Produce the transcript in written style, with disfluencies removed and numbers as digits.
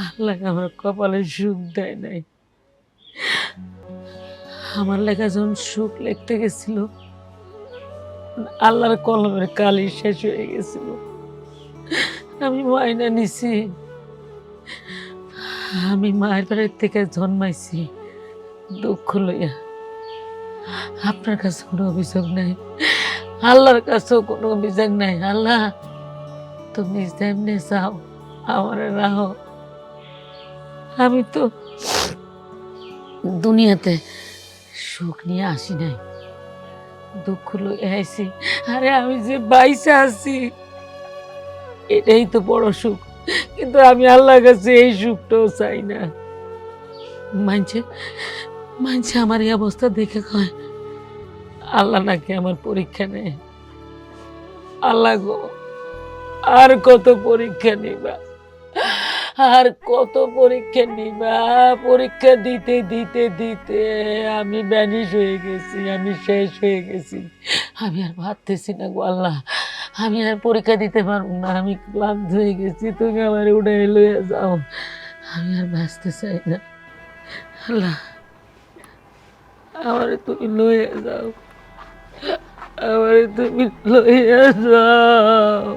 আল্লাহ আমার কপালে সুখ দেয় নাই। আমার লেখা যখন সুখ লিখতে গেছিল, আল্লাহর কলমের কালি শেষ হয়ে গেছিল। আমি মাইনা নিছি, আমি মায়ের বাড়ির থেকে জন্মাইছি দুঃখ লইয়া। আপনার কাছে কোনো অভিযোগ নাই, আল্লাহর কাছেও কোনো অভিযোগ নাই। আল্লাহ, তুমি যেমনে চাও আমারে রাখো। আমি তো দুনিয়াতে সুখ নিয়ে আসি নাই, দুঃখ লইয়া আইছি। আরে আমি যে বাইসে আছি এটাই তো বড় সুখ, কিন্তু আমি আল্লাহর কাছে এই সুখটাও চাই না। মানছে মানছে আমার এই অবস্থা দেখে কয় আল্লাহ নাকি আমার পরীক্ষা নেয়। আল্লাহ গো, আর কত পরীক্ষা নিবা, আর কত পরীক্ষা নিবা? পরীক্ষা দিতে দিতে দিতে আমি ব্যানিশ হয়ে গেছি, আমি শেষ হয়ে গেছি। আমি আর ভাবতেছি না গো আল্লাহ, আমি আর পরীক্ষা দিতে পারবো না, আমি ক্লান্ত হয়ে গেছি। তুমি আমার উড়াই লইয়া যাও, আমি আর বাঁচতে চাই না। আল্লাহ, আমার তুমি লইয়া যাও, আমার তুমি লইয়া যাও।